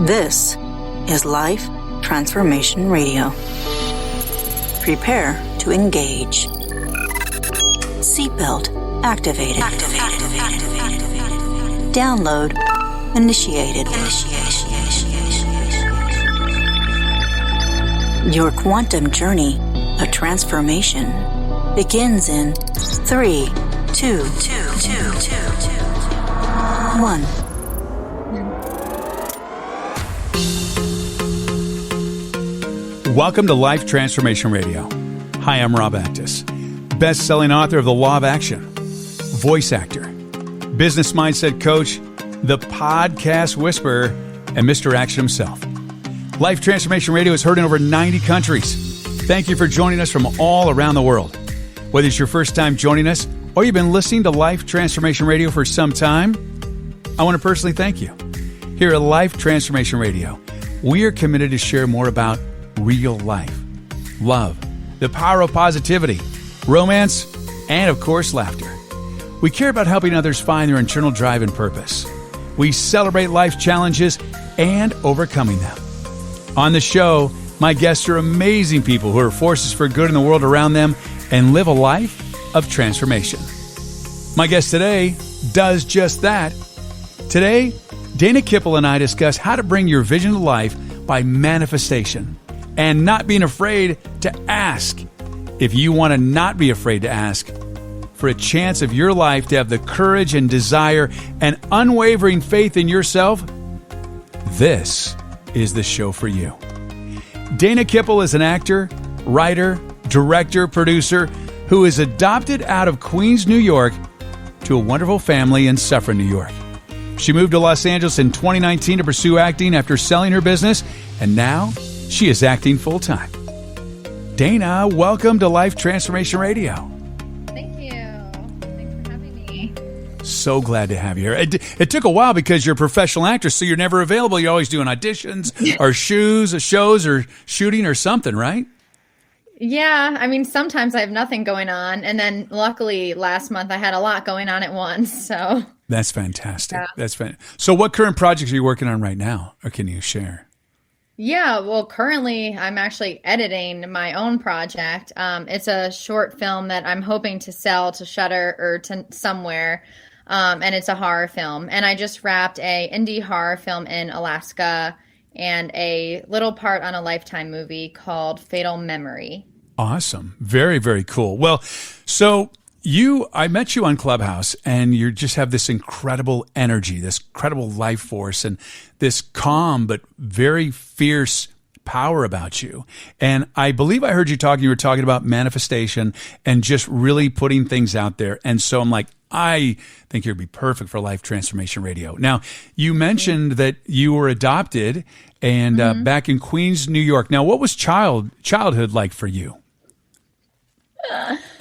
This is Life Transformation Radio. Prepare to engage. Seatbelt activated. Download initiated. Your quantum journey of transformation begins in 3, 2, 1. Welcome to Life Transformation Radio. Hi, I'm Rob Actis, best-selling author of The Law of Action, voice actor, business mindset coach, the podcast whisperer, and Mr. Action himself. Life Transformation Radio is heard in over 90 countries. Thank you for joining us from all around the world. Whether it's your first time joining us or you've been listening to Life Transformation Radio for some time, I want to personally thank you. Here at Life Transformation Radio, we are committed to share more about real life, love, the power of positivity, romance, and of course, laughter. We care about helping others find their internal drive and purpose. We celebrate life challenges and overcoming them. On the show, my guests are amazing people who are forces for good in the world around them and live a life of transformation. My guest today does just that. Today, Dana Kippel and I discuss how to bring your vision to life by manifestation and not being afraid to ask. If you want to not be afraid to ask for a chance of your life to have the courage and desire and unwavering faith in yourself, this is the show for you. Dana Kippel is an actor, writer, director, producer who is adopted out of Queens, New York to a wonderful family in Suffern, New York. She moved to Los Angeles in 2019 to pursue acting after selling her business, and now she is acting full-time. Dana, welcome to Life Transformation Radio. Thank you. Thanks for having me. So glad to have you here. It took a while because you're a professional actress, so you're never available. You're always doing auditions or shows or shooting or something, right? Yeah, I mean, sometimes I have nothing going on, and then luckily last month I had a lot going on at once, so. That's fantastic. Yeah. That's fantastic. So what current projects are you working on right now, or can you share? Yeah, well, currently I'm actually editing my own project. It's a short film that I'm hoping to sell to Shudder or to somewhere, and it's a horror film. And I just wrapped a indie horror film in Alaska and a little part on a Lifetime movie called Fatal Memory. Awesome. Very, very cool. Well, so I met you on Clubhouse, and you just have this incredible energy, this incredible life force, and this calm but very fierce power about you. And I believe I heard you were talking about manifestation and just really putting things out there. And so I'm like, I think you'd be perfect for Life Transformation Radio. Now, you mentioned that you were adopted and back in Queens, New York. Now, what was childhood like for you?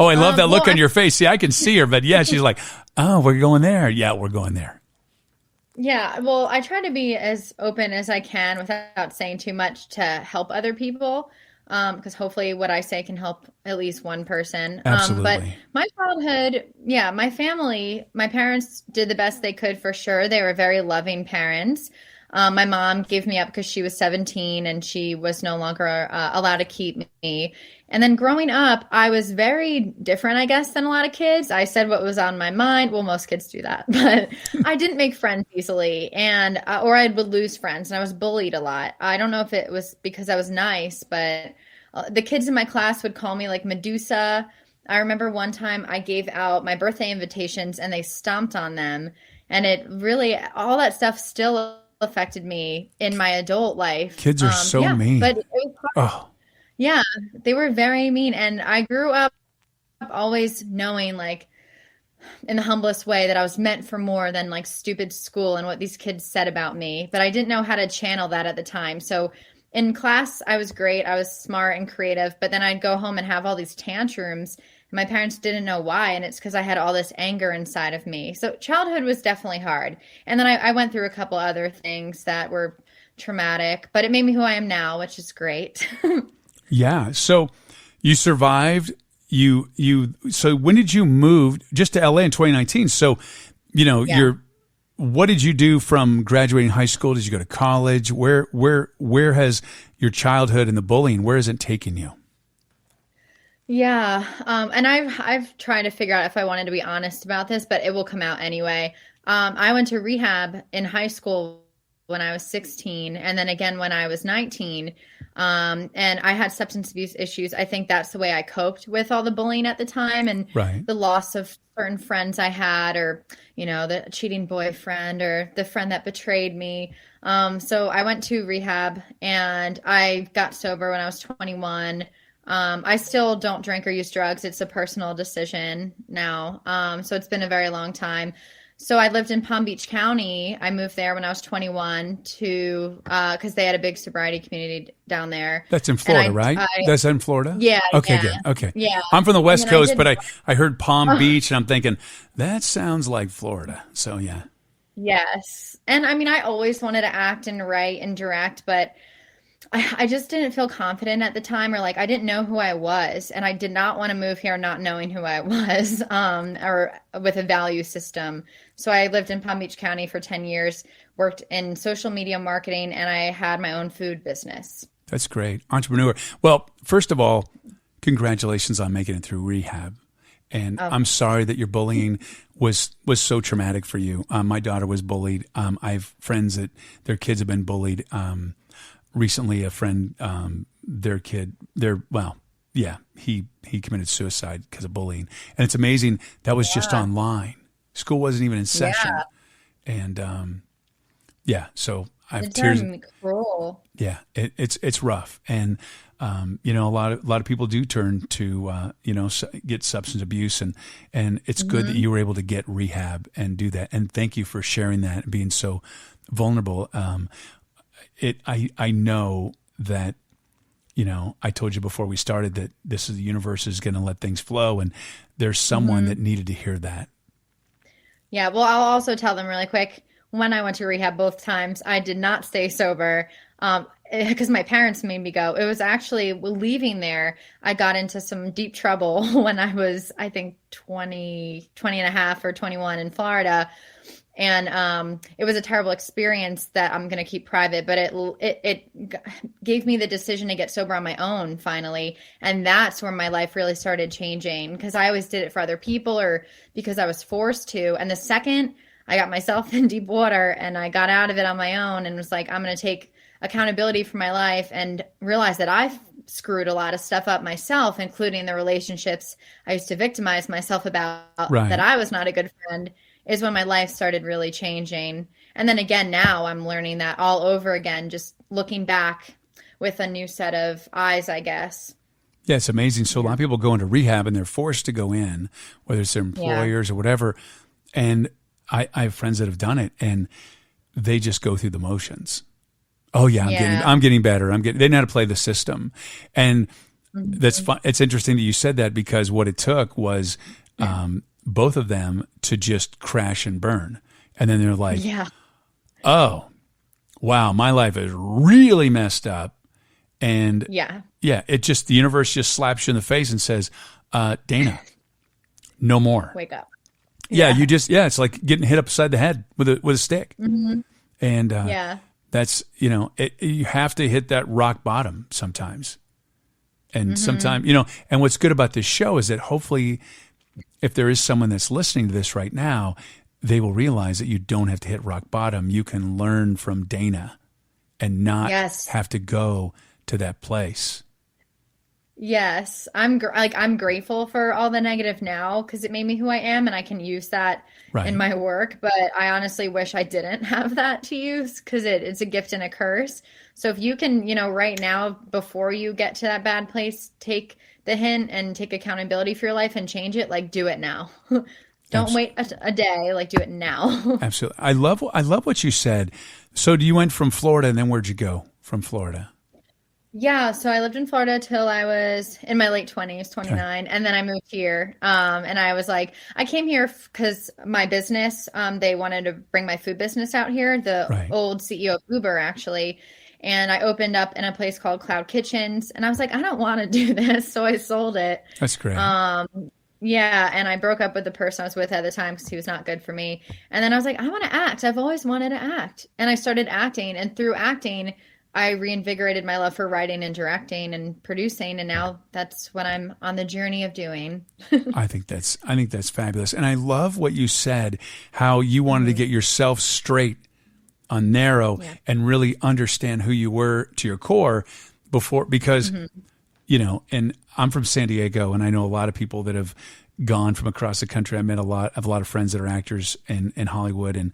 Oh, I love that look on your face. See, I can see her, but yeah, she's like, oh, we're going there. Yeah, we're going there. Yeah, well, I try to be as open as I can without saying too much to help other people, because hopefully what I say can help at least one person. Absolutely. But my childhood, yeah, my family, my parents did the best they could for sure. They were very loving parents. My mom gave me up because she was 17 and she was no longer allowed to keep me. And then growing up, I was very different, I guess, than a lot of kids. I said what was on my mind. Well, most kids do that, but I didn't make friends easily, and or I would lose friends, and I was bullied a lot. I don't know if it was because I was nice, but the kids in my class would call me like Medusa. I remember one time I gave out my birthday invitations, and they stomped on them, and it really, all that stuff still affected me in my adult life. Kids are so mean. But it was hard. Oh. Yeah, they were very mean. And I grew up always knowing, like, in the humblest way, that I was meant for more than like stupid school and what these kids said about me. But I didn't know how to channel that at the time. So in class, I was great. I was smart and creative. But then I'd go home and have all these tantrums. And my parents didn't know why. And it's because I had all this anger inside of me. So childhood was definitely hard. And then I went through a couple other things that were traumatic. But it made me who I am now, which is great. Yeah. So you survived. So when did you move just to LA in 2019? So, Yeah. what did you do from graduating high school? Did you go to college? Where has your childhood and the bullying, where has it taken you? Yeah. And I've tried to figure out if I wanted to be honest about this, but it will come out anyway. I went to rehab in high school when I was 16 and then again when I was 19. And I had substance abuse issues. I think that's the way I coped with all the bullying at the time and the loss of certain friends I had, or, the cheating boyfriend or the friend that betrayed me. So I went to rehab and I got sober when I was 21. I still don't drink or use drugs. It's a personal decision now. So it's been a very long time. So I lived in Palm Beach County. I moved there when I was 21 to, cause they had a big sobriety community down there. That's in Florida, right? That's in Florida? Yeah. Okay, yeah. good. Okay. Yeah. I'm from the West Coast, but I heard Palm Beach and I'm thinking that sounds like Florida. So yeah. Yes. And I mean, I always wanted to act and write and direct, but I just didn't feel confident at the time, or like I didn't know who I was, and I did not want to move here not knowing who I was, or with a value system. So I lived in Palm Beach County for 10 years, worked in social media marketing, and I had my own food business. That's great. Entrepreneur. Well, first of all, congratulations on making it through rehab. And I'm sorry that your bullying was so traumatic for you. My daughter was bullied. I have friends that their kids have been bullied. Recently, a friend, he committed suicide because of bullying. And it's amazing. That was just online. School wasn't even in session. And, so I have tears. Cruel. Yeah, it's rough. And, a lot of people do turn to, get substance abuse, and it's good that you were able to get rehab and do that. And thank you for sharing that and being so vulnerable. I know that, I told you before we started that the universe is going to let things flow, and there's someone that needed to hear that. Yeah. Well, I'll also tell them really quick. When I went to rehab both times, I did not stay sober, because my parents made me go. It was actually leaving there. I got into some deep trouble when I was, I think 20 and a half or 21 in Florida. And it was a terrible experience that I'm going to keep private, but it gave me the decision to get sober on my own finally. And that's where my life really started changing, because I always did it for other people or because I was forced to. And the second I got myself in deep water and I got out of it on my own and was like, I'm going to take accountability for my life and realize that I've screwed a lot of stuff up myself, including the relationships I used to victimize myself about, that I was not a good friend, is when my life started really changing. And then again, now I'm learning that all over again, just looking back with a new set of eyes, I guess. Yeah, it's amazing. So a lot of people go into rehab and they're forced to go in, whether it's their employers or whatever. And I have friends that have done it and they just go through the motions. Oh yeah, I'm getting better. They know how to play the system. And that's fun. It's interesting that you said that, because what it took was, both of them to just crash and burn. And then they're like, oh, wow, my life is really messed up. And the universe just slaps you in the face and says, Dana, no more. Wake up. It's like getting hit upside the head with a stick. And that's, you have to hit that rock bottom sometimes. And sometimes, and what's good about this show is that hopefully, if there is someone that's listening to this right now, they will realize that you don't have to hit rock bottom. You can learn from Dana and not have to go to that place. Yes. I'm grateful for all the negative now, because it made me who I am and I can use that in my work. But I honestly wish I didn't have that to use, because it's a gift and a curse. So if you can, right now, before you get to that bad place, take the hint and take accountability for your life and change it, like do it now. Don't wait a day, like do it now. Absolutely. I love what you said. So you went from Florida, and then where'd you go from Florida? Yeah. So I lived in Florida till I was in my late 20s, 29. Okay. And then I moved here. And I was like, I came here because my business, they wanted to bring my food business out here. The old CEO of Uber, actually. And I opened up in a place called Cloud Kitchens. And I was like, I don't want to do this. So I sold it. That's great. Yeah, and I broke up with the person I was with at the time because he was not good for me. And then I was like, I want to act. I've always wanted to act. And I started acting. And through acting, I reinvigorated my love for writing and directing and producing. And now that's what I'm on the journey of doing. I think that's fabulous. And I love what you said, how you wanted to get yourself straight on narrow and really understand who you were to your core before, because, you know, and I'm from San Diego and I know a lot of people that have gone from across the country. I have a lot of friends that are actors in Hollywood, and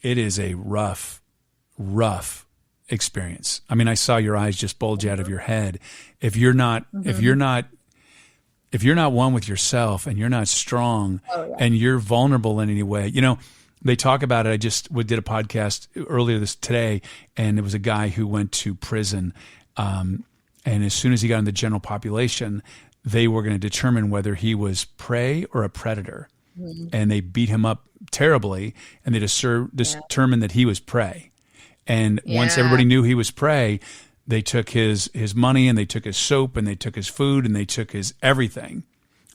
it is a rough experience. I mean, I saw your eyes just bulge out of your head. If you're not one with yourself and you're not strong and you're vulnerable in any way, you know, they talk about it. I just did a podcast earlier today, and it was a guy who went to prison. And as soon as he got in the general population, they were going to determine whether he was prey or a predator. And they beat him up terribly, and they determined that he was prey. And once everybody knew he was prey, they took his money, and they took his soap, and they took his food, and they took his everything.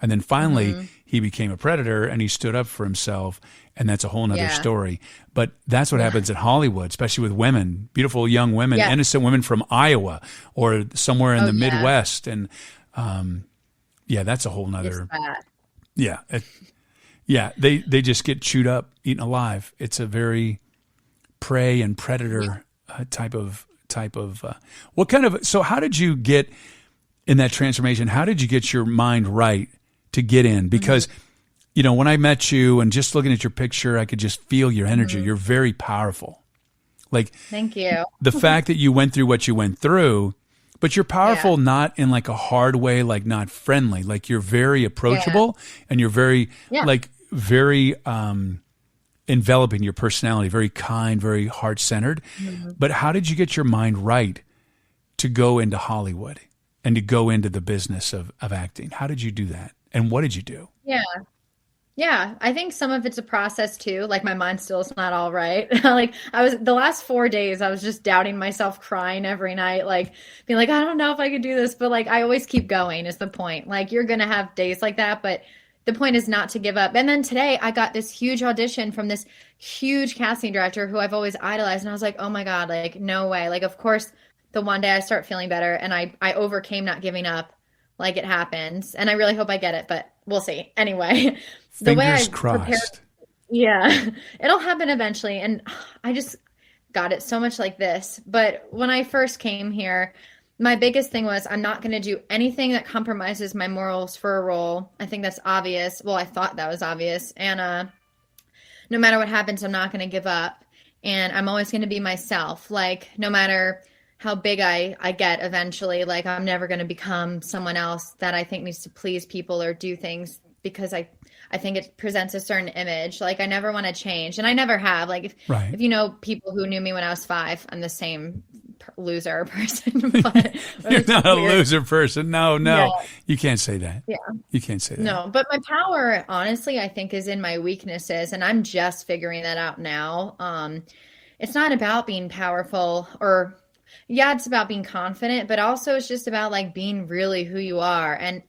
And then finally he became a predator, and he stood up for himself. And that's a whole nother story. But that's what happens in Hollywood, especially with women, beautiful young women, innocent women from Iowa or somewhere in the Midwest. And that's a whole nother. They just get chewed up, eaten alive. It's a very prey and predator type of. So how did you get in that transformation? How did you get your mind right to get in? Because you know, when I met you and just looking at your picture, I could just feel your energy. You're very powerful. Like, thank you. The fact that you went through what you went through, but you're powerful not in like a hard way, like not friendly. Like you're very approachable and you're very enveloping your personality, very kind, very heart-centered. But how did you get your mind right to go into Hollywood and to go into the business of acting? How did you do that? And what did you do? Yeah, I think some of it's a process too. Like my mind still is not all right. Like the last 4 days, I was just doubting myself, crying every night, like being like, I don't know if I could do this, but like, I always keep going is the point. Like you're going to have days like that, but the point is not to give up. And then today I got this huge audition from this huge casting director who I've always idolized. And I was like, oh my God, like no way. Like, of course, the one day I start feeling better and I overcame not giving up. Like it happens. And I really hope I get it, but we'll see. Anyway, the way I prepared, it'll happen eventually. And I just got it so much like this. But when I first came here, my biggest thing was I'm not going to do anything that compromises my morals for a role. I think that's obvious. Well, I thought that was obvious. And no matter what happens, I'm not going to give up. And I'm always going to be myself. Like no matter how big I get eventually, like I'm never going to become someone else that I think needs to please people or do things because I think it presents a certain image. Like I never want to change, and I never have. Like if you know people who knew me when I was 5, I'm the same loser person. But you're not a loser person. No, you can't say that. Yeah, you can't say that. No, but my power, honestly, I think is in my weaknesses, and I'm just figuring that out now. It's not about being powerful or. Yeah, it's about being confident, but also it's just about like being really who you are and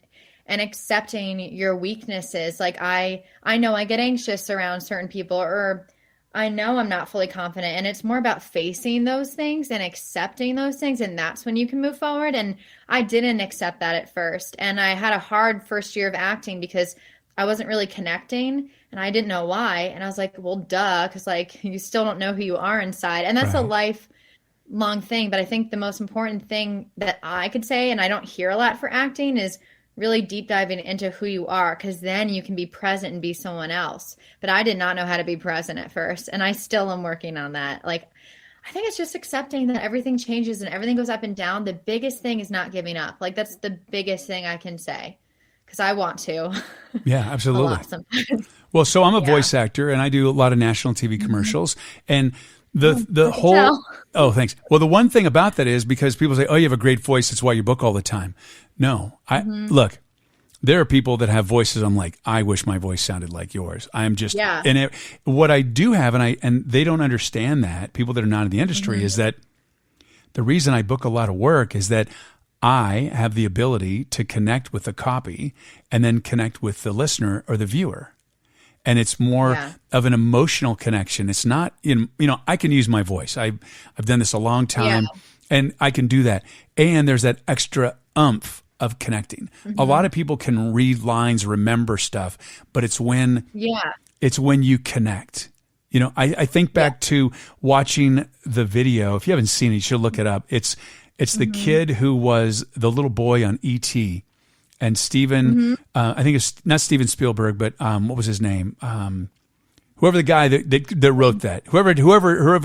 accepting your weaknesses. Like I know I get anxious around certain people, or I know I'm not fully confident, and it's more about facing those things and accepting those things. And that's when you can move forward. And I didn't accept that at first. And I had a hard first year of acting because I wasn't really connecting and I didn't know why. And I was like, well, duh. 'Cause like you still don't know who you are inside. And that's a lifelong thing. But I think the most important thing that I could say, and I don't hear a lot for acting, is really deep diving into who you are, because then you can be present and be someone else. But I did not know how to be present at first, and I still am working on that. Like, I think it's just accepting that everything changes and everything goes up and down. The biggest thing is not giving up. Like, that's the biggest thing I can say, because I want to. Yeah, absolutely. Well, so I'm a voice actor, and I do a lot of national TV commercials, and the whole oh, thanks. Well, the one thing about that is because people say, "Oh, you have a great voice. That's why you book all the time." No, look. There are people that have voices. I'm like, I wish my voice sounded like yours. I am just, and what I do have, and they don't understand that. People that are not in the industry is that the reason I book a lot of work is that I have the ability to connect with the copy and then connect with the listener or the viewer. And it's more of an emotional connection. It's not I can use my voice. I've done this a long time and I can do that. And there's that extra oomph of connecting. A lot of people can read lines, remember stuff, but it's when you connect. I think back to watching the video. If you haven't seen it, you should look it up. It's the kid who was the little boy on E.T. And Steven, I think it's not Steven Spielberg, but what was his name? Whoever the guy that wrote that, whoever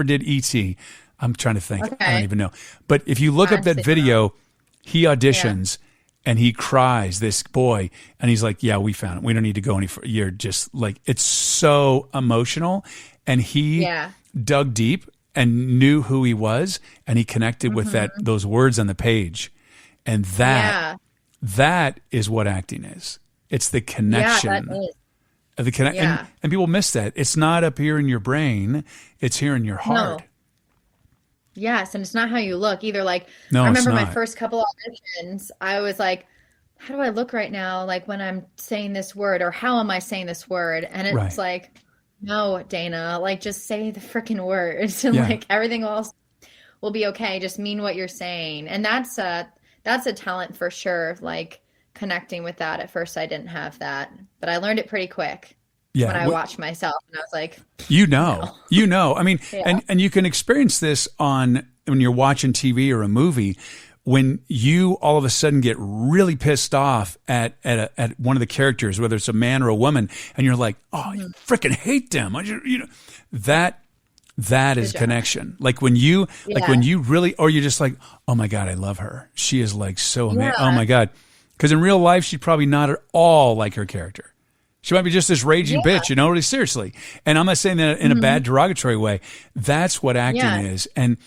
did E.T. I'm trying to think. I don't even know. But if you look up that video, he auditions and he cries, this boy, and he's like, "Yeah, we found it. We don't need to go any further." You're just like, it's so emotional, and he dug deep and knew who he was, and he connected with those words on the page, and that is what acting is. It's the connection. Yeah, that is. And people miss that. It's not up here in your brain. It's here in your heart. No. Yes, and it's not how you look either. Like, no, I remember my first couple auditions, I was like, how do I look right now? Like when I'm saying this word, or how am I saying this word? And it's like, no, Dana, like just say the freaking words and like everything else will be okay. Just mean what you're saying. And that's a talent for sure. Like connecting with that. At first I didn't have that, but I learned it pretty quick when I watched myself, and I was like, no. I mean, and you can experience this when you're watching TV or a movie, when you all of a sudden get really pissed off at one of the characters, whether it's a man or a woman, and you're like, oh, you freaking hate them. That is connection. Like when you really, or you're just like, oh my God, I love her. She is like so amazing. Oh my God. Because in real life, she's probably not at all like her character. She might be just this raging bitch, really seriously. And I'm not saying that in a bad derogatory way. That's what acting is. And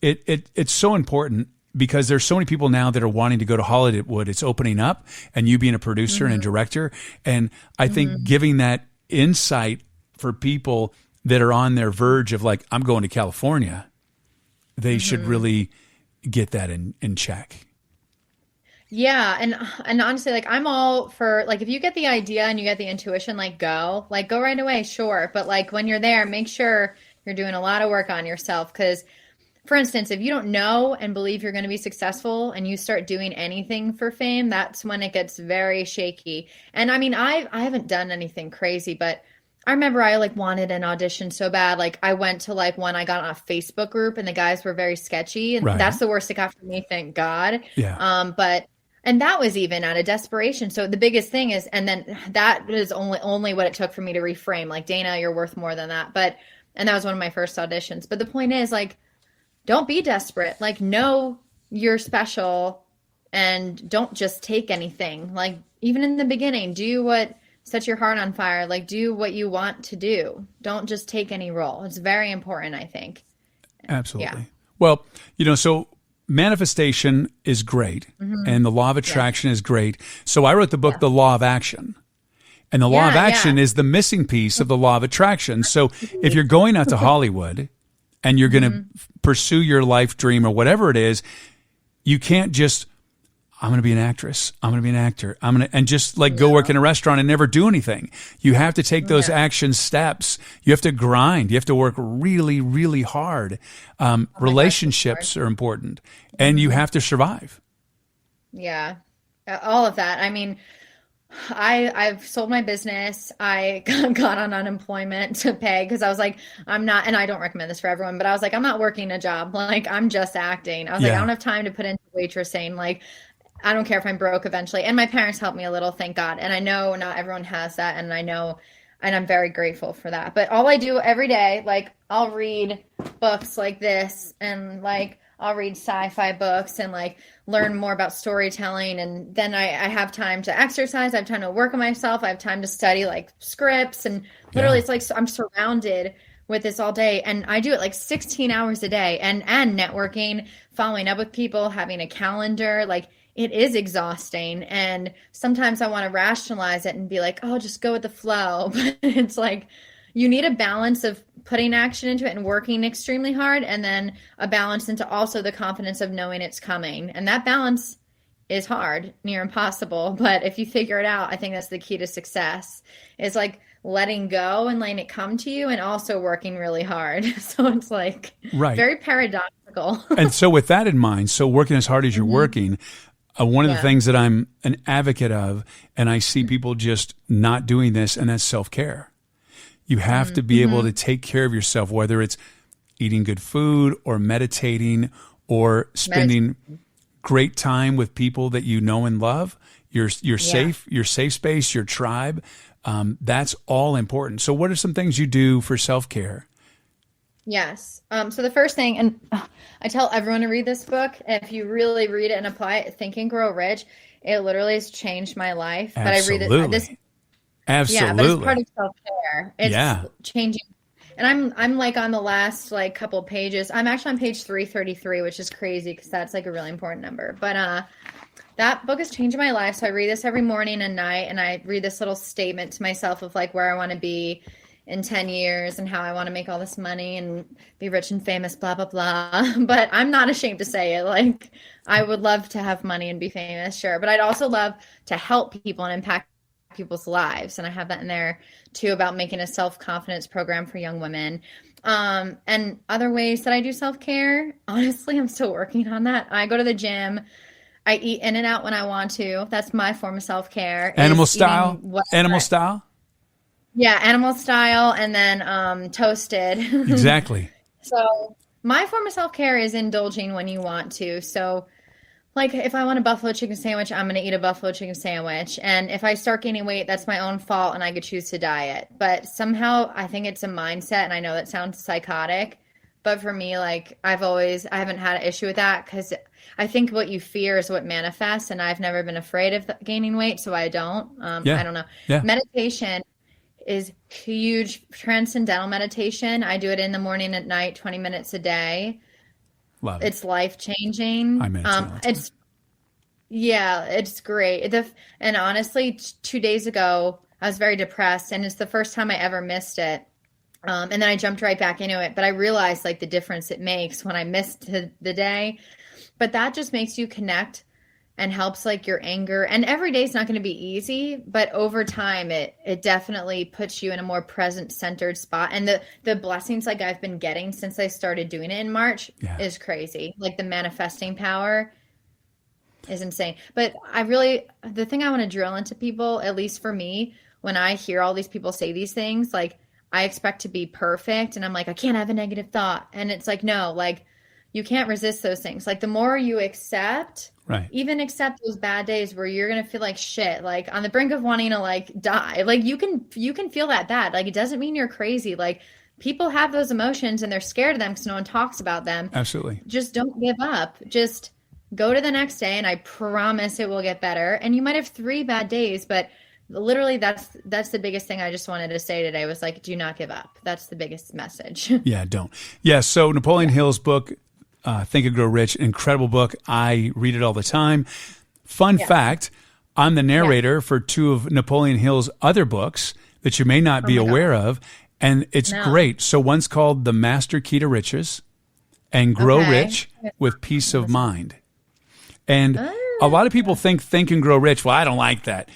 it's so important, because there's so many people now that are wanting to go to Hollywood. It's opening up, and you being a producer and a director. And I think giving that insight for people that are on their verge of like, I'm going to California, they should really get that in check. Yeah. And honestly, like I'm all for, like, if you get the idea and you get the intuition, like go right away. Sure. But like when you're there, make sure you're doing a lot of work on yourself. Cause for instance, if you don't know and believe you're going to be successful and you start doing anything for fame, that's when it gets very shaky. And I mean, I haven't done anything crazy, but I remember I like wanted an audition so bad. Like I went to like one, I got on a Facebook group and the guys were very sketchy, and that's the worst it got for me. Thank God. Yeah. And that was even out of desperation. So the biggest thing is, and then that is only what it took for me to reframe, like, Dana, you're worth more than that. And that was one of my first auditions. But the point is, like, don't be desperate. Like, know you're special and don't just take anything. Like, even in the beginning, do what sets your heart on fire. Like, do what you want to do. Don't just take any role. It's very important, I think. Absolutely. Yeah. Well, so manifestation is great, and the law of attraction is great. So I wrote the book, The Law of Action. And the law of action is the missing piece of the law of attraction. So if you're going out to Hollywood and you're going to pursue your life dream or whatever it is, you can't just, I'm going to be an actress, I'm going to be an actor, and just like go work in a restaurant and never do anything. You have to take those action steps. You have to grind. You have to work really, really hard. Relationships are important, and you have to survive. Yeah, all of that. I mean, I've sold my business. I got on unemployment to pay because I was like, I'm not, and I don't recommend this for everyone, but I was like, I'm not working a job. Like, I'm just acting. I was like, I don't have time to put into waitressing. Like, I don't care if I'm broke eventually. And my parents helped me a little, thank God. And I know not everyone has that. And I know, and I'm very grateful for that. But all I do every day, like, I'll read books like this, and like, I'll read sci-fi books and like learn more about storytelling. And then I have time to exercise. I have time to work on myself. I have time to study like scripts, and literally it's like, so I'm surrounded with this all day, and I do it like 16 hours a day, and networking, following up with people, having a calendar. Like, it is exhausting. And sometimes I want to rationalize it and be like, oh, just go with the flow. But it's like, you need a balance of putting action into it and working extremely hard, and then a balance into also the confidence of knowing it's coming. And that balance is hard, near impossible. But if you figure it out, I think that's the key to success. Is like letting go and letting it come to you, and also working really hard. So it's like very paradoxical. And so with that in mind, so working as hard as you're working, one of the things that I'm an advocate of, and I see people just not doing this, and that's self-care. You have to be able to take care of yourself, whether it's eating good food or meditating or spending great time with people that you know and love, your safe space, your tribe. That's all important. So what are some things you do for self-care? Yes. So the first thing, and I tell everyone to read this book. If you really read it and apply it, Think and Grow Rich, it literally has changed my life. Absolutely. But I read this. Absolutely. Yeah, but it's part of self-care. It's changing. And I'm like on the last like couple pages. I'm actually on page 333, which is crazy because that's like a really important number. But that book has changed my life. So I read this every morning and night, and I read this little statement to myself of like where I want to be in 10 years and how I want to make all this money and be rich and famous, blah, blah, blah. But I'm not ashamed to say it. Like, I would love to have money and be famous, sure. But I'd also love to help people and impact people's lives. And I have that in there too, about making a self-confidence program for young women. And other ways that I do self-care, honestly, I'm still working on that. I go to the gym. I eat in and out when I want to. That's my form of self-care. Animal style? Animal style? Yeah, animal style, and then toasted. Exactly. So my form of self-care is indulging when you want to. So like if I want a buffalo chicken sandwich, I'm going to eat a buffalo chicken sandwich. And if I start gaining weight, that's my own fault and I could choose to diet. But somehow I think it's a mindset, and I know that sounds psychotic. But for me, like I haven't had an issue with that, because I think what you fear is what manifests, and I've never been afraid of gaining weight, so I don't. I don't know. Yeah. Meditation is huge. Transcendental meditation. I do it in the morning, at night, 20 minutes a day. Love it. It's life-changing. I meditate. It's great. And honestly, 2 days ago, I was very depressed, and it's the first time I ever missed it. And then I jumped right back into it, but I realized like the difference it makes when I missed the day. But that just makes you connect and helps like your anger. And every day is not going to be easy, but over time, it definitely puts you in a more present, centered spot. And the blessings like I've been getting since I started doing it in March is crazy. Like the manifesting power is insane. But the thing I want to drill into people, at least for me, when I hear all these people say these things, like I expect to be perfect, and I'm like, I can't have a negative thought. And it's like, no, like you can't resist those things. Like the more you accept, even accept those bad days where you're going to feel like shit, like on the brink of wanting to like die. Like you can feel that bad. Like it doesn't mean you're crazy. Like people have those emotions and they're scared of them because no one talks about them. Absolutely. Just don't give up. Just go to the next day, and I promise it will get better. And you might have 3 bad days, but literally that's the biggest thing I just wanted to say today was like, do not give up. That's the biggest message. Yeah, don't. Yeah, so Napoleon Hill's book, Think and Grow Rich, incredible book. I read it all the time. Fun fact, I'm the narrator for 2 of Napoleon Hill's other books that you may not be aware of, and it's great. So one's called The Master Key to Riches and Grow Rich with Peace of Mind. And a lot of people think and Grow Rich. Well, I don't like that.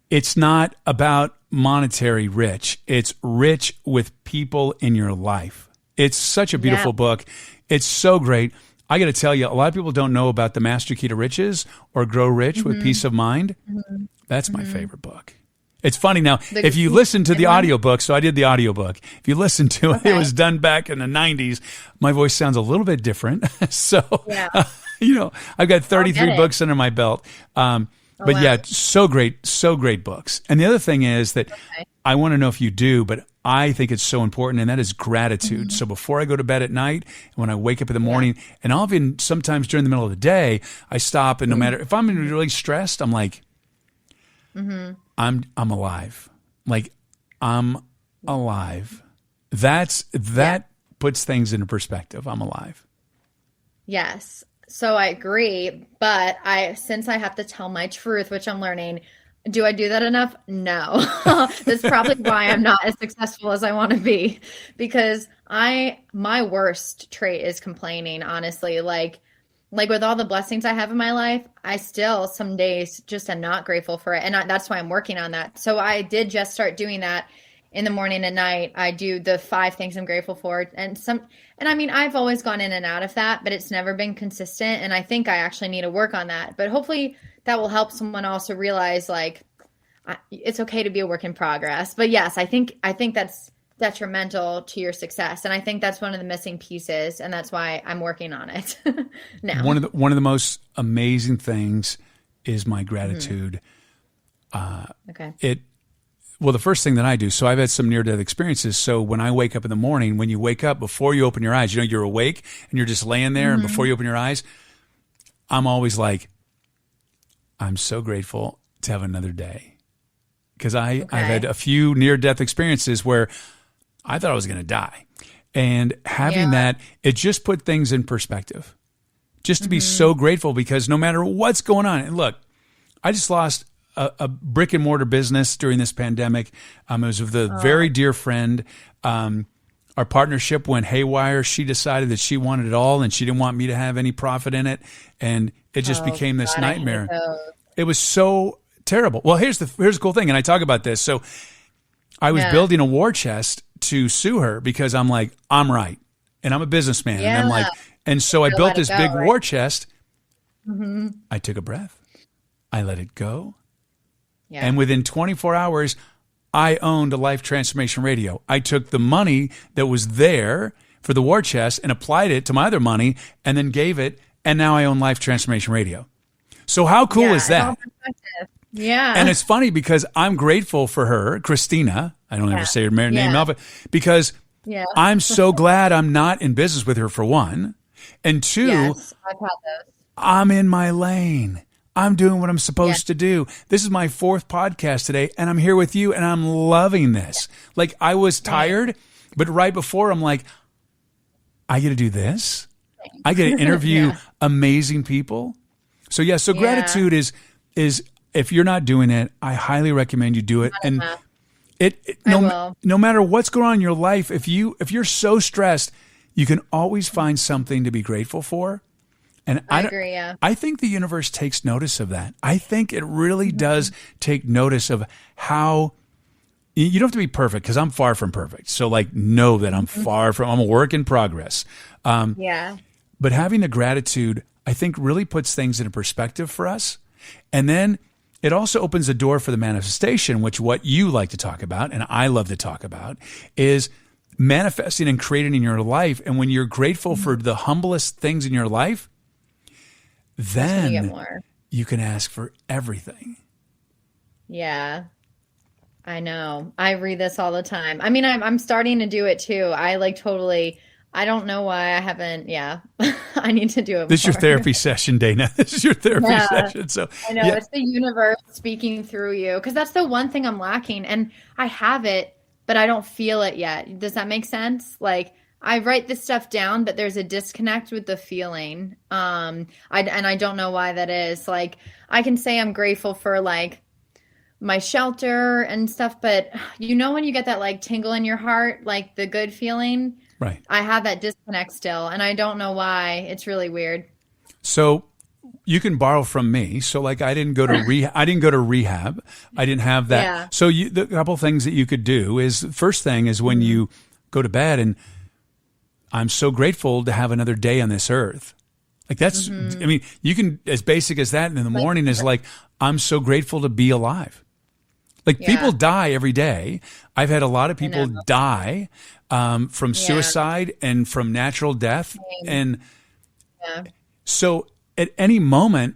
It's not about monetary rich. It's rich with people in your life. It's such a beautiful book. It's so great. I got to tell you, a lot of people don't know about The Master Key to Riches or Grow Rich with Peace of Mind. That's my favorite book. It's funny now, if you listen to the audiobook, so I did the audiobook. If you listen to it, it was done back in the 90s. My voice sounds a little bit different. So, I've got 33 books under my belt. But so great books. And the other thing is that I want to know if you do, but I think it's so important, and that is gratitude. So before I go to bed at night, and when I wake up in the morning, and I'll even sometimes during the middle of the day, I stop, and no matter if I'm really stressed, I'm like, I'm alive. Like I'm alive. That puts things into perspective. I'm alive. Yes. So I agree, but since I have to tell my truth, which I'm learning, do I do that enough? No. That's probably why I'm not as successful as I want to be, because my worst trait is complaining, honestly. Like like with all the blessings I have in my life, I still some days just am not grateful for it. And that's why I'm working on that. So I did just start doing that in the morning and night. I do the 5 things I'm grateful for. And I mean, I've always gone in and out of that, but it's never been consistent. And I think I actually need to work on that. But hopefully that will help someone also realize like it's okay to be a work in progress. But yes, I think that's detrimental to your success. And I think that's one of the missing pieces. And that's why I'm working on it now. One of the most amazing things is my gratitude. Okay. Well, the first thing that I do, so I've had some near-death experiences. So when I wake up in the morning, when you wake up, before you open your eyes, you're awake and you're just laying there. And before you open your eyes, I'm always like, I'm so grateful to have another day. Because I've had a few near-death experiences where I thought I was going to die. And having that, it just put things in perspective. Just to be so grateful, because no matter what's going on, and look, I just lost a brick and mortar business during this pandemic. It was with a very dear friend. Our partnership went haywire. She decided that she wanted it all and she didn't want me to have any profit in it. And it just became this nightmare. It was so terrible. Well, here's the cool thing. And I talk about this. So I was building a war chest to sue her because I'm like, I'm right. And I'm a businessman. And I'm like, and so I built this big war chest. I took a breath. I let it go. Yeah. And within 24 hours, I owned a Life Transformation Radio. I took the money that was there for the war chest and applied it to my other money and then gave it. And now I own Life Transformation Radio. So how cool is that? Yeah. And it's funny because I'm grateful for her, Christina. I don't ever say her married name of it, because I'm so glad I'm not in business with her, for one. And two, I've had those. I'm in my lane. I'm doing what I'm supposed to do. This is my 4th podcast today, and I'm here with you, and I'm loving this. Like, I was tired, but right before, I'm like, I get to do this. I get to interview amazing people. So, gratitude is if you're not doing it, I highly recommend you do it. And no matter what's going on in your life, if you're so stressed, you can always find something to be grateful for. And I agree, I think the universe takes notice of that. I think it really does take notice of how you don't have to be perfect, because I'm far from perfect. So know that I'm I'm a work in progress. But having the gratitude, I think, really puts things into perspective for us. And then it also opens the door for the manifestation, which what you like to talk about, and I love to talk about, is manifesting and creating in your life. And when you're grateful for the humblest things in your life, then you can ask for everything. Yeah, I know. I read this all the time. I mean, I'm starting to do it too. I don't know why I haven't. I need to do it. This is your therapy session, Dana. This is your therapy session. So I know it's the universe speaking through you, because that's the one thing I'm lacking, and I have it, but I don't feel it yet. Does that make sense? Like, I write this stuff down, but there's a disconnect with the feeling. I don't know why that is. Like, I can say I'm grateful for like my shelter and stuff, but when you get that like tingle in your heart, like the good feeling, right? I have that disconnect still, and I don't know why. It's really weird. So you can borrow from me. So like, I didn't go to rehab. I didn't have that. Yeah. So the couple things that you could do is, first thing is when you go to bed, and I'm so grateful to have another day on this earth. Like, that's, I mean, you can, as basic as that. And in the morning is like, I'm so grateful to be alive. Like, people die every day. I've had a lot of people die from suicide and from natural death. And so at any moment,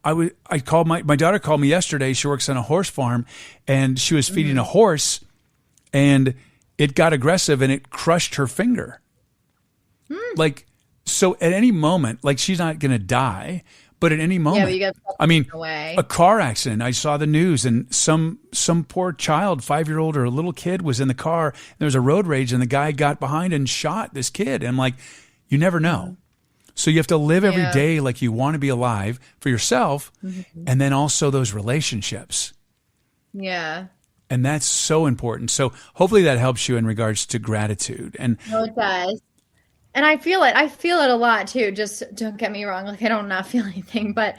I called my daughter called me yesterday. She works on a horse farm, and she was feeding a horse, and it got aggressive and it crushed her finger. Like, so at any moment, like, she's not going to die, but at any moment, a car accident. I saw the news, and some poor child, 5-year-old or a little kid, was in the car. There was a road rage, and the guy got behind and shot this kid. And I'm like, you never know. So you have to live every day like you want to be alive for yourself, and then also those relationships. Yeah. And that's so important. So hopefully that helps you in regards to gratitude. And no, it does. And I feel it. I feel it a lot too. Just don't get me wrong. Like I don't not feel anything, but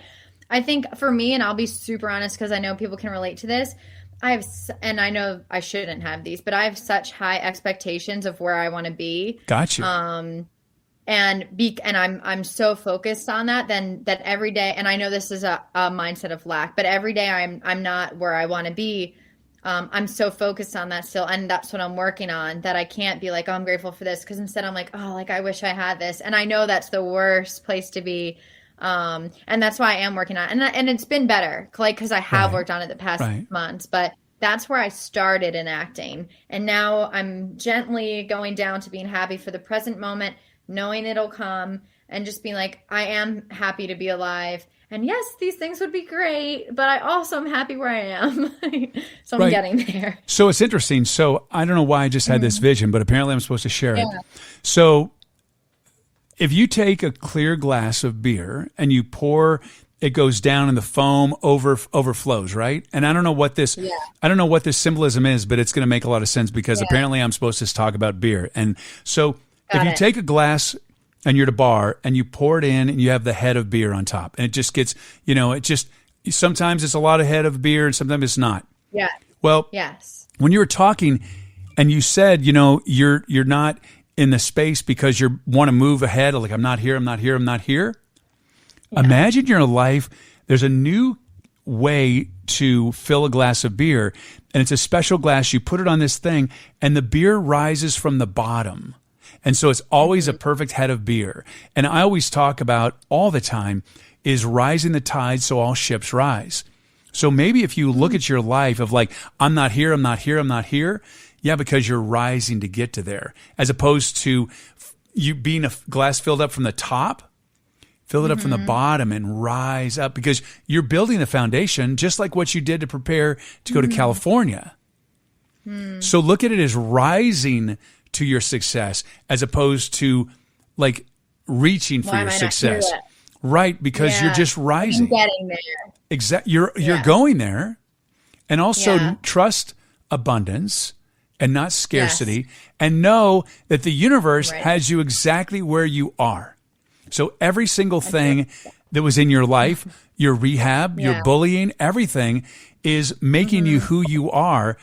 I think for me, and I'll be super honest because I know people can relate to this. And I know I shouldn't have these, but I have such high expectations of where I want to be. Gotcha. And I'm so focused on that that every day, and I know this is a mindset of lack, but every day I'm not where I want to be. I'm so focused on that still, and that's what I'm working on, that I can't be like, oh, I'm grateful for this, because instead I'm like, oh, like I wish I had this, and I know that's the worst place to be, and that's why I am working on it, and it's been better, like because I have worked on it the past months, but that's where I started in acting, and now I'm gently going down to being happy for the present moment, knowing it'll come, and just being like, I am happy to be alive. And yes, these things would be great, but I also am happy where I am. So I'm getting there. So it's interesting. So I don't know why I just had this vision, but apparently I'm supposed to share it. So if you take a clear glass of beer and you pour, it goes down and the foam overflows, right? And I don't know what this symbolism is, but it's going to make a lot of sense because apparently I'm supposed to talk about beer. And so if you take a glass and you're at a bar and you pour it in and you have the head of beer on top and it just gets, sometimes it's a lot of head of beer and sometimes it's not. Yeah. Well, when you were talking and you said, you're not in the space because you want to move ahead, like I'm not here. Yeah. Imagine you're in a life, there's a new way to fill a glass of beer and it's a special glass. You put it on this thing and the beer rises from the bottom. And so it's always a perfect head of beer. And I always talk about all the time is rising the tide so all ships rise. So maybe if you look at your life of like, I'm not here. Yeah, because you're rising to get to there. As opposed to you being a glass filled up from the top, fill it up from the bottom and rise up because you're building the foundation just like what you did to prepare to go to California. So look at it as rising to your success as opposed to like reaching for your success. Right, because you're just rising. I'm getting there. Exactly. You're going there. And also trust abundance and not scarcity and know that the universe has you exactly where you are. So every single thing that was in your life, your rehab, your bullying, everything is making you who you are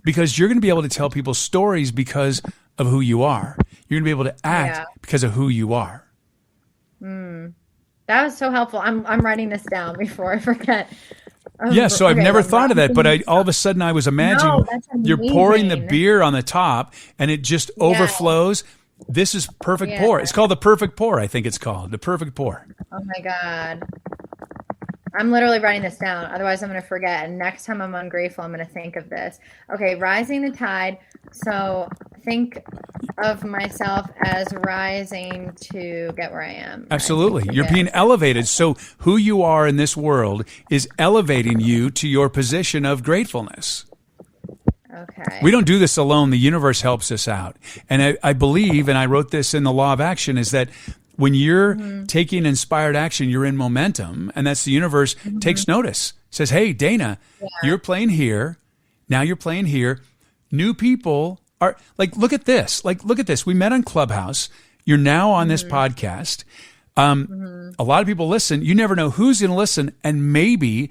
because you're going to be able to tell people stories because of who you are. You're going to be able to act because of who you are. That was so helpful. I'm writing this down before I forget. So I've never thought of that, but all of a sudden I was imagining you're pouring the beer on the top and it just overflows. This is perfect pour. It's called the perfect pour. I think it's called the perfect pour. Oh my God. I'm literally writing this down. Otherwise, I'm going to forget. And next time I'm ungrateful, I'm going to think of this. Okay, rising the tide. So think of myself as rising to get where I am. Absolutely. You're being elevated. So who you are in this world is elevating you to your position of gratefulness. Okay. We don't do this alone. The universe helps us out. And I believe, and I wrote this in the Law of Action, is that when you're taking inspired action, you're in momentum, and that's the universe takes notice. Says, hey, Dana, you're playing here. Now you're playing here. New people are like, look at this. Like, look at this. We met on Clubhouse. You're now on this podcast. A lot of people listen. You never know who's going to listen, and maybe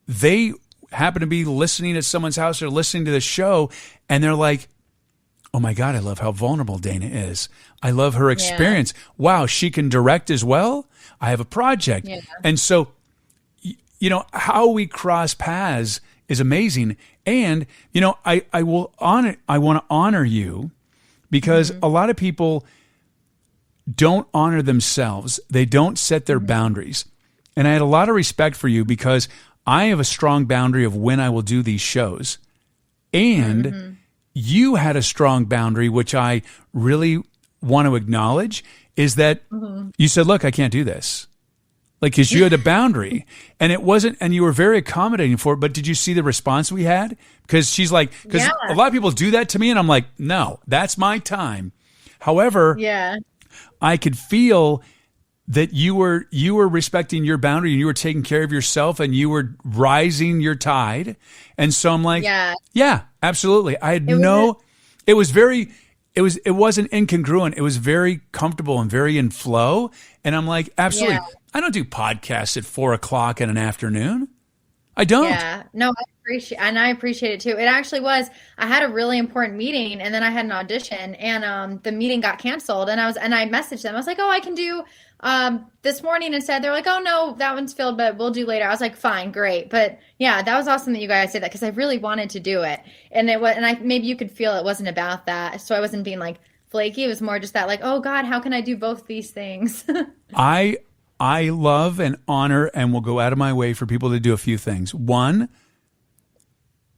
they happen to be listening at someone's house or listening to the show, and they're like, oh my God, I love how vulnerable Dana is. I love her experience. Wow, she can direct as well. I have a project. And so, how we cross paths is amazing. And, I want to honor you because a lot of people don't honor themselves. They don't set their boundaries. And I had a lot of respect for you because I have a strong boundary of when I will do these shows. And you had a strong boundary, which I really want to acknowledge, is that you said, look, I can't do this. Like, because you had a boundary and it wasn't, and you were very accommodating for it. But did you see the response we had? Because she's like, because a lot of people do that to me and I'm like, no, that's my time. However, I could feel that you were respecting your boundary and you were taking care of yourself and you were rising your tide. And so I'm like, yeah, absolutely. It was very it wasn't incongruent. It was very comfortable and very in flow. And I'm like, absolutely. Yeah. I don't do podcasts at 4:00 in an afternoon. I don't. Yeah, no, I appreciate it too. It actually was. I had a really important meeting, and then I had an audition, and the meeting got canceled. And I messaged them. I was like, "Oh, I can do this morning instead." They're like, "Oh no, that one's filled, but we'll do later." I was like, "Fine, great." But yeah, that was awesome that you guys said that because I really wanted to do it, and maybe you could feel it wasn't about that, so I wasn't being like flaky. It was more just that like, "Oh God, how can I do both these things?" I love and honor and will go out of my way for people to do a few things. One,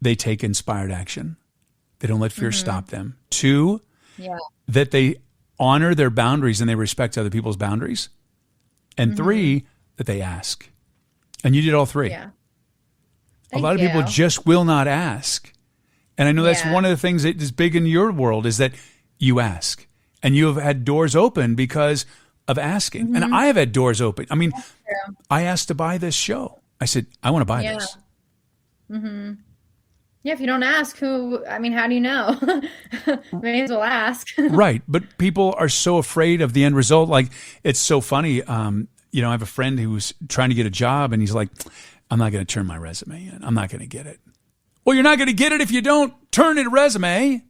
they take inspired action. They don't let fear stop them. Two, that they honor their boundaries and they respect other people's boundaries. And three, that they ask. And you did all three. Yeah. A lot of people just will not ask. And I know that's one of the things that is big in your world is that you ask. And you have had doors open because of asking. And I have had doors open. I mean, I asked to buy this show. I said, I want to buy this. Yeah, if you don't ask, how do you know? May as well ask. Right. But people are so afraid of the end result. Like, it's so funny. I have a friend who's trying to get a job and he's like, I'm not going to turn my resume in. I'm not going to get it. Well, you're not going to get it if you don't turn in a resume.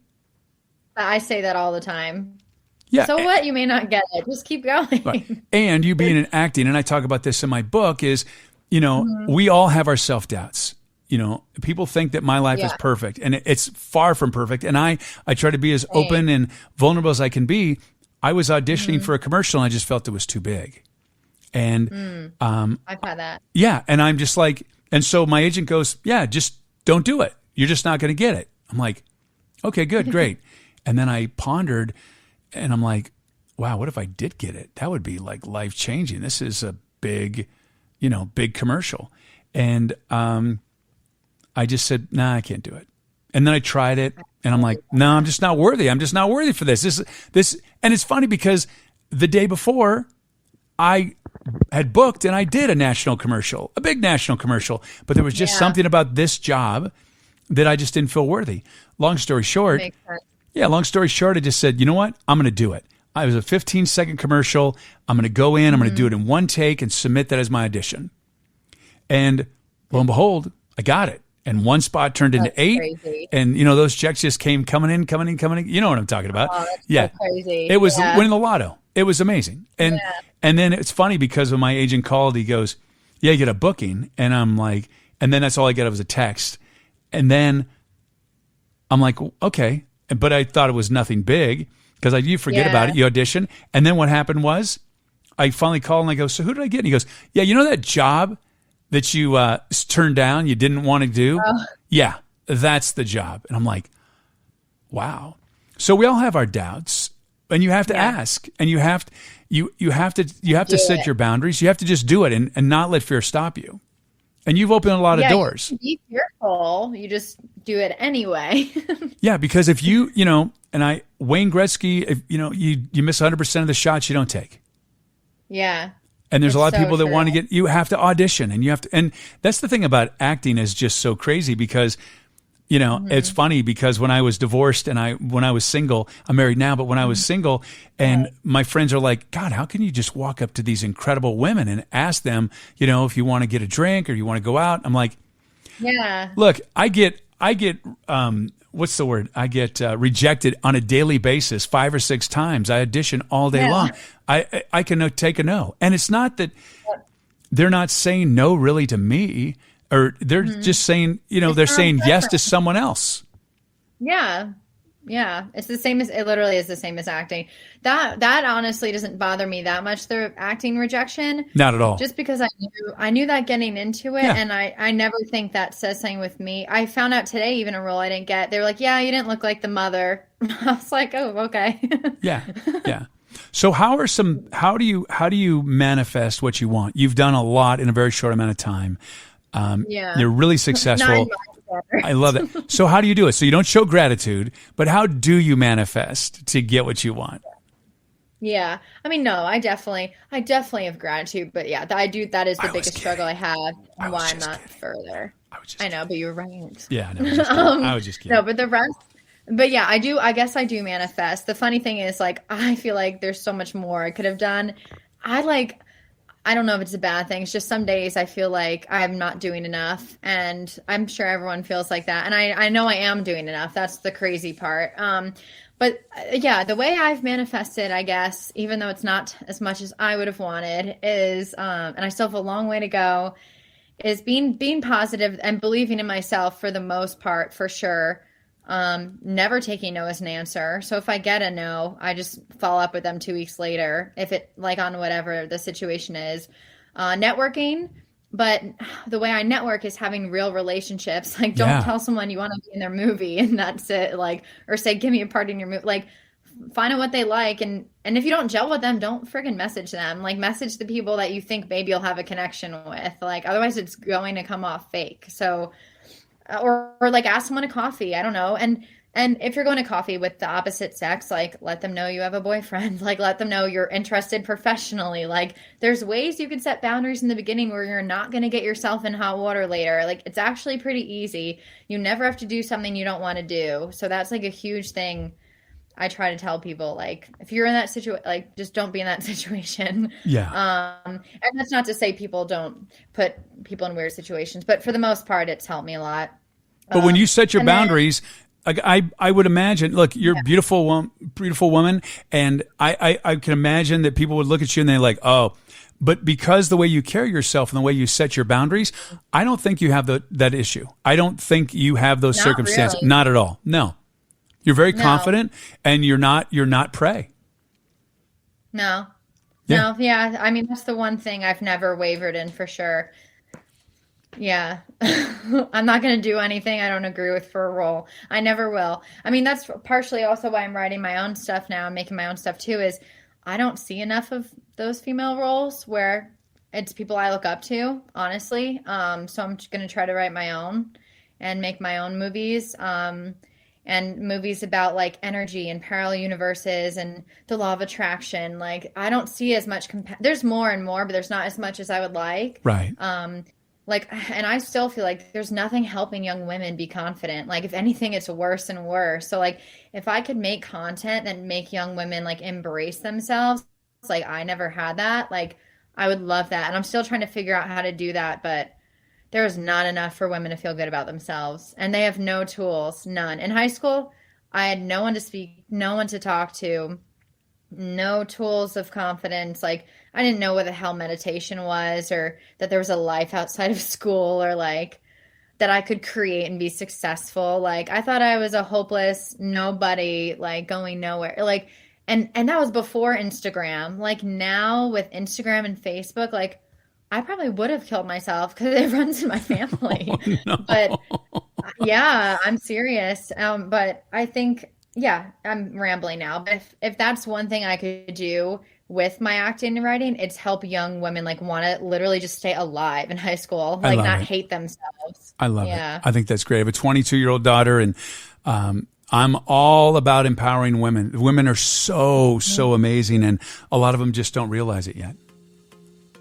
I say that all the time. Yeah. So what? You may not get it. Just keep going. Right. And you being in acting, and I talk about this in my book, is, we all have our self-doubts. People think that my life is perfect, and it's far from perfect. And I try to be as open and vulnerable as I can be. I was auditioning for a commercial, and I just felt it was too big. And I've had that. Yeah. And I'm just like, and so my agent goes, yeah, just don't do it. You're just not going to get it. I'm like, okay, good, great. And then I pondered, and I'm like, wow, what if I did get it? That would be like life changing. This is a big commercial. And I just said, nah, I can't do it. And then I tried it, and I'm like, no, I'm just not worthy. I'm just not worthy for this. This. And it's funny because the day before, I had booked and I did a national commercial, a big national commercial, but there was just something about this job that I just didn't feel worthy. Long story short, I just said, you know what? I'm going to do it. It was a 15-second commercial. I'm going to go in. I'm going to do it in one take and submit that as my audition. And lo and behold, I got it. And one spot turned into 8. Crazy. And, those checks just came coming in. You know what I'm talking about. Oh, that's so crazy. It was winning the lotto. It was amazing. And then it's funny because when my agent called, he goes, yeah, you get a booking. And I'm like, and then that's all I got was a text. And then I'm like, okay. But I thought it was nothing big because you forget about it. You audition. And then what happened was I finally called and I go, so who did I get? And he goes, yeah, that job that you turned down, you didn't want to do? Yeah, that's the job. And I'm like, wow. So we all have our doubts, and you have to ask, and you have to set your boundaries. You have to just do it and not let fear stop you. And you've opened a lot of doors. Be fearful. You just do it anyway. Yeah, because if Wayne Gretzky, if you miss 100% of the shots you don't take. Yeah. And there's a lot of people that want to you have to audition, and that's the thing about acting is just so crazy because, it's funny because when I was divorced and when I was single, I'm married now, but when I was single and my friends are like, God, how can you just walk up to these incredible women and ask them, if you want to get a drink or you want to go out? I'm like, yeah, look, I get, what's the word? I get rejected on a daily basis 5 or 6 times. I audition all day long. I can take a no. And it's not that they're not saying no really to me, or they're just saying, they're saying yes to someone else. Yeah. Yeah. It literally is the same as acting. That honestly doesn't bother me that much, the acting rejection. Not at all. Just because I knew that getting into it, and I never think that says something with me. I found out today, even a role I didn't get, they were like, yeah, you didn't look like the mother. I was like, oh, okay. Yeah. So how do you manifest what you want? You've done a lot in a very short amount of time. You're really successful. I love that. So how do you do it? So you don't show gratitude, but how do you manifest to get what you want? Yeah. I mean, no, I definitely have gratitude, but yeah, I do. That is the biggest struggle I have and why I'm not further. I know, but you're right. Yeah, I know. I was just kidding. No, but the But yeah, I guess I do manifest. The funny thing is, like, I feel like there's so much more I could have done. I don't know if it's a bad thing. It's just some days I feel like I'm not doing enough, and I'm sure everyone feels like that. And I know I am doing enough. That's the crazy part. But yeah, the way I've manifested, I guess, even though it's not as much as I would have wanted, is, and I still have a long way to go, is being positive and believing in myself for the most part, for sure. Never taking no as an answer. So if I get a no, I just follow up with them 2 weeks later, if it, like, on whatever the situation is. Networking, but the way I network is having real relationships. Like, don't tell someone you want to be in their movie and that's it. Like, or say, give me a part in your movie. Like, find out what they like. And if you don't gel with them, don't friggin' message them. Like, message the people that you think maybe you'll have a connection with. Like, otherwise it's going to come off fake. So, or like, ask someone to coffee. I don't know. And if you're going to coffee with the opposite sex, like, let them know you have a boyfriend. Like, let them know you're interested professionally. Like, there's ways you can set boundaries in the beginning where you're not going to get yourself in hot water later. Like, it's actually pretty easy. You never have to do something you don't want to do. So that's like a huge thing I try to tell people. Like, if you're in that situation, like, just don't be in that situation. Yeah. And that's not to say people don't put people in weird situations, but for the most part, it's helped me a lot. But when you set your boundaries, I would imagine, look, you're a beautiful woman. And I can imagine that people would look at you and they're like, oh, but because the way you carry yourself and the way you set your boundaries, I don't think you have that issue. I don't think you have those circumstances. Really. Not at all. No. You're very confident, and you're not prey. No. Yeah. I mean, that's the one thing I've never wavered in, for sure. Yeah. I'm not going to do anything I don't agree with for a role. I never will. I mean, that's partially also why I'm writing my own stuff now and making my own stuff too, is I don't see enough of those female roles where it's people I look up to, honestly. So I'm just going to try to write my own and make my own movies. And movies about, like, energy and parallel universes and the law of attraction. Like, I don't see as much, there's more and more, but there's not as much as I would like. Right. Like, and I still feel like there's nothing helping young women be confident. Like, if anything, it's worse and worse. So, like, if I could make content that make young women, like, embrace themselves, like, I never had that. Like, I would love that. And I'm still trying to figure out how to do that, but there is not enough for women to feel good about themselves, and they have no tools, none. In high school, I had no one to speak, no one to talk to, no tools of confidence. Like, I didn't know what the hell meditation was, or that there was a life outside of school, or like that I could create and be successful. Like, I thought I was a hopeless nobody, like, going nowhere. Like, and that was before Instagram. Like, now with Instagram and Facebook, like, I probably would have killed myself because it runs in my family. Oh, no. But yeah, I'm serious. But I think, yeah, I'm rambling now. But if that's one thing I could do with my acting and writing, it's help young women, like, want to literally just stay alive in high school, like, not hate themselves. I love it. I think that's great. I have a 22-year-old daughter, and I'm all about empowering women. Women are so amazing, and a lot of them just don't realize it yet.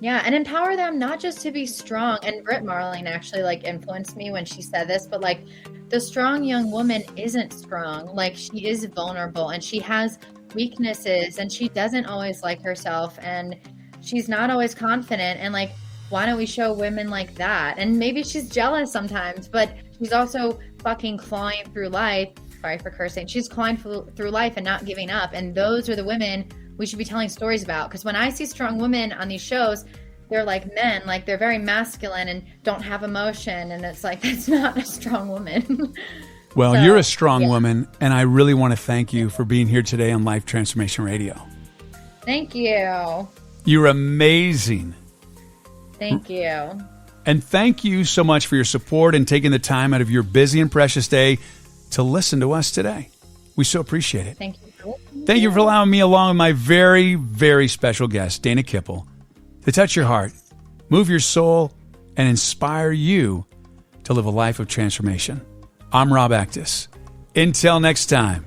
Yeah, and empower them not just to be strong. And Britt Marling actually, like, influenced me when she said this, but, like, the strong young woman isn't strong. Like, she is vulnerable, and she has weaknesses, and she doesn't always like herself, and she's not always confident. And, like, why don't we show women like that? And maybe she's jealous sometimes, but she's also fucking clawing through life. Sorry for cursing. She's clawing through life and not giving up. And those are the women we should be telling stories about. Because when I see strong women on these shows, they're like men, like, they're very masculine and don't have emotion. And it's like, that's not a strong woman. Well, so, you're a strong woman, and I really want to thank you for being here today on Life Transformation Radio. Thank you. You're amazing. Thank you. And thank you so much for your support and taking the time out of your busy and precious day to listen to us today. We so appreciate it. Thank you. Thank you for allowing me, along with my very, very special guest, Dana Kippel, to touch your heart, move your soul, and inspire you to live a life of transformation. I'm Rob Actis. Until next time.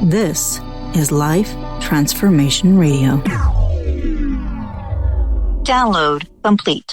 This is Life Transformation Radio. Download complete.